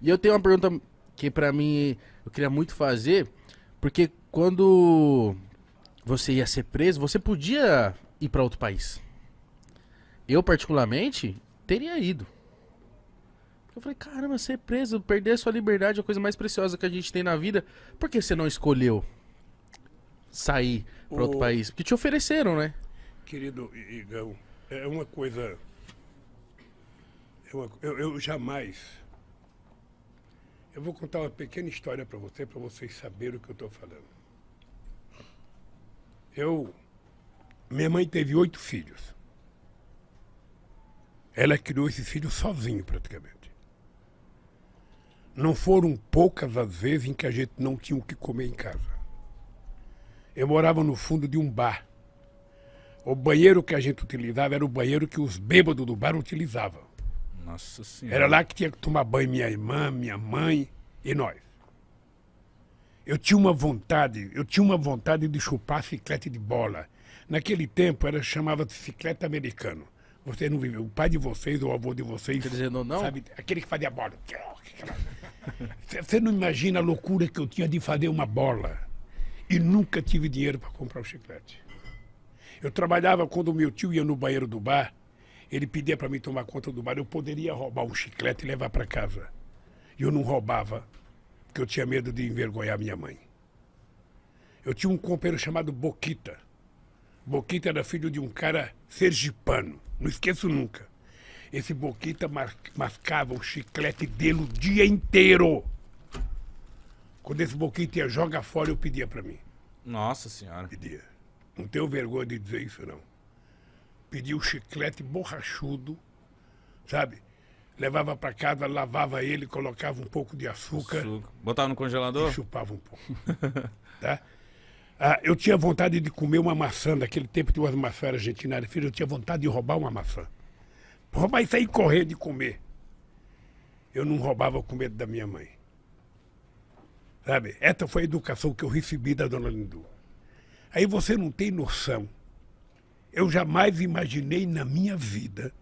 E eu tenho uma pergunta que pra mim eu queria muito fazer, porque quando você ia ser preso, você podia ir pra outro país. Eu, particularmente, teria ido. Eu falei, caramba, ser preso, perder a sua liberdade é a coisa mais preciosa que a gente tem na vida. Por que você não escolheu sair pra outro O país? Porque te ofereceram, né? querido Igão, é uma coisa. Eu jamais. Eu vou contar uma pequena história para vocês saberem o que eu estou falando. Minha mãe teve 8 filhos. Ela criou esses filhos sozinha, praticamente. Não foram poucas as vezes em que a gente não tinha o que comer em casa. Eu morava no fundo de um bar. O banheiro que a gente utilizava era o banheiro que os bêbados do bar utilizavam. Nossa senhora. Era lá que tinha que tomar banho minha irmã, minha mãe e nós. Eu tinha uma vontade de chupar chiclete de bola. Naquele tempo chamava-se chiclete americano. Você não viveu, o pai de vocês ou o avô de vocês, Quer dizer, não? sabe, aquele que fazia bola. Você não imagina a loucura que eu tinha de fazer uma bola. E nunca tive dinheiro para comprar o chiclete. Eu trabalhava quando o meu tio ia no banheiro do bar, ele pedia para mim tomar conta do bar, eu poderia roubar um chiclete e levar para casa. E eu não roubava, porque eu tinha medo de envergonhar minha mãe. Eu tinha um companheiro chamado Boquita. Boquita era filho de um cara sergipano, não esqueço nunca. Esse Boquita mascava o chiclete dele o dia inteiro. Quando esse Boquita ia jogar fora, eu pedia para mim. Nossa senhora. Pedia. Não tenho vergonha de dizer isso, não. Pedia o chiclete borrachudo, sabe? Levava para casa, lavava ele, colocava um pouco de açúcar. Botava no congelador? E chupava um pouco. Tá? Eu tinha vontade de comer uma maçã. Naquele tempo tinha umas maçãs argentinas. Filho, eu tinha vontade de roubar uma maçã. Roubar e sair correndo e comer. Eu não roubava com medo da minha mãe. Sabe? Essa foi a educação que eu recebi da dona Lindu. Aí você não tem noção. Eu jamais imaginei na minha vida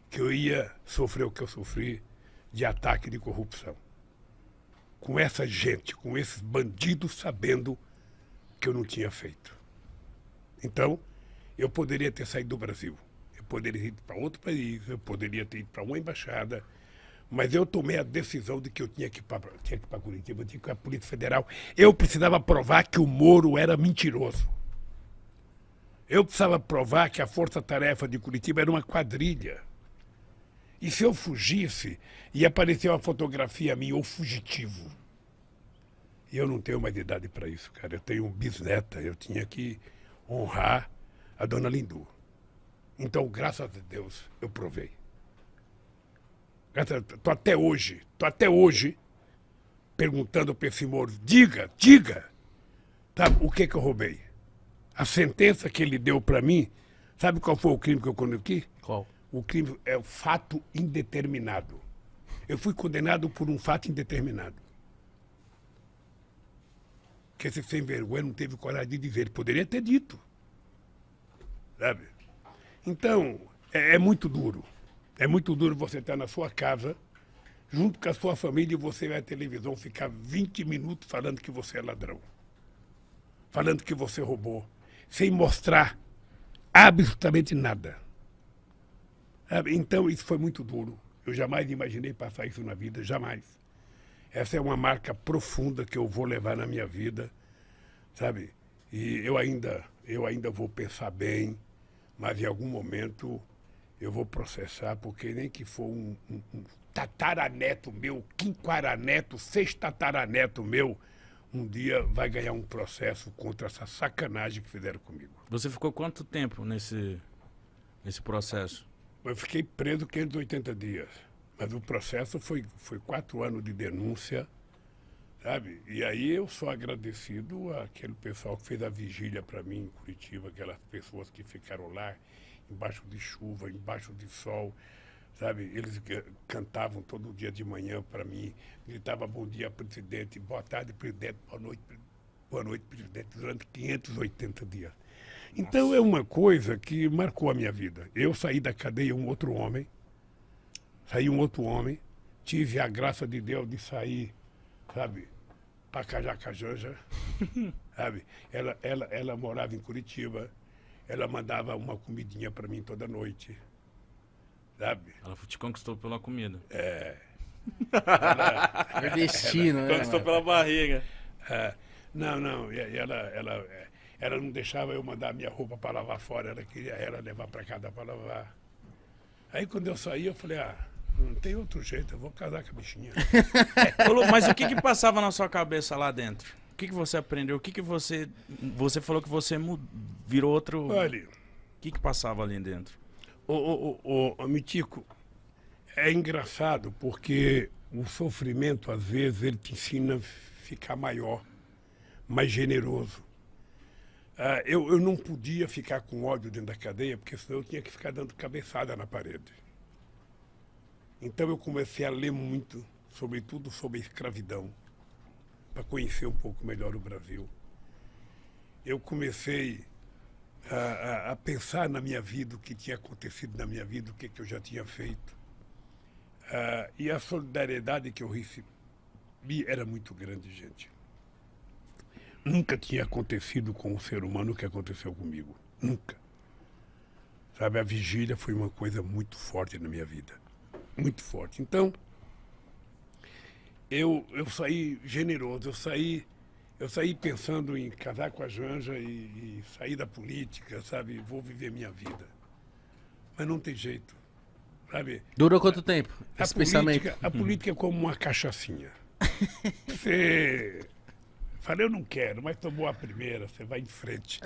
que eu ia sofrer o que eu sofri de ataque de corrupção. Com essa gente, com esses bandidos sabendo que eu não tinha feito. Então, eu poderia ter saído do Brasil. Eu poderia ter ido para outro país, eu poderia ter ido para uma embaixada, mas eu tomei a decisão de que eu tinha que ir para Curitiba, eu tinha que ir para a Polícia Federal. Eu precisava provar que o Moro era mentiroso. Eu precisava provar que a Força-Tarefa de Curitiba era uma quadrilha. E se eu fugisse, ia aparecer uma fotografia minha, ou fugitivo. E eu não tenho mais idade para isso, cara. Eu tenho um bisneta, eu tinha que honrar a dona Lindu. Então, graças a Deus, eu provei. Tô até hoje, perguntando para esse Moro, diga, tá, o que eu roubei? A sentença que ele deu para mim, sabe qual foi o crime que eu cometi? Qual? O crime é o fato indeterminado. Eu fui condenado por um fato indeterminado. Que esse sem vergonha não teve coragem de dizer. Ele poderia ter dito. Sabe? Então, é muito duro. É muito duro você estar na sua casa, junto com a sua família, e você vai à televisão ficar 20 minutos falando que você é ladrão. Falando que você roubou. Sem mostrar absolutamente nada. Sabe? Então, isso foi muito duro. Eu jamais imaginei passar isso na vida, jamais. Essa é uma marca profunda que eu vou levar na minha vida, sabe? E eu ainda vou pensar bem, mas em algum momento eu vou processar, porque nem que for um tataraneto meu, quinquaraneto, sextataraneto meu, um dia vai ganhar um processo contra essa sacanagem que fizeram comigo. Você ficou quanto tempo nesse processo? Eu fiquei preso 580 dias. Mas o processo foi 4 anos de denúncia, sabe? E aí eu sou agradecido àquele pessoal que fez a vigília para mim em Curitiba, aquelas pessoas que ficaram lá, embaixo de chuva, embaixo de sol, sabe? Eles cantavam todo dia de manhã para mim, gritavam bom dia, presidente, boa tarde, presidente, boa noite, presidente, durante 580 dias. Então Nossa. É uma coisa que marcou a minha vida. Eu saí da cadeia um outro homem, tive a graça de Deus de sair, sabe, para Cajacajanja, sabe? Ela morava em Curitiba, ela mandava uma comidinha para mim toda noite, sabe? Ela te conquistou pela comida. É. É destino, né? Conquistou pela barriga. Não, e ela não deixava eu mandar minha roupa para lavar fora, ela queria ela levar para casa para lavar. Aí quando eu saí, eu falei, não tem outro jeito, eu vou casar com a bichinha. Mas o que passava na sua cabeça lá dentro? O que você aprendeu? O que você... Você falou que você virou outro... Olha... O que passava ali dentro? Mitico, é engraçado porque o sofrimento, às vezes, ele te ensina a ficar maior, mais generoso. Eu não podia ficar com ódio dentro da cadeia, porque senão eu tinha que ficar dando cabeçada na parede. Então eu comecei a ler muito, sobretudo sobre a escravidão, para conhecer um pouco melhor o Brasil. Eu comecei a pensar na minha vida, o que tinha acontecido na minha vida, o que eu já tinha feito. E a solidariedade que eu recebi era muito grande, gente. Nunca tinha acontecido com um ser humano o que aconteceu comigo. Nunca. Sabe, a vigília foi uma coisa muito forte na minha vida. Muito forte. Então, eu saí generoso, eu saí pensando em casar com a Janja e sair da política, sabe? Vou viver minha vida. Mas não tem jeito, sabe? Durou quanto tempo esse pensamento? A política é como uma cachaçinha. Você... Falei, eu não quero, mas tomou a primeira, você vai em frente.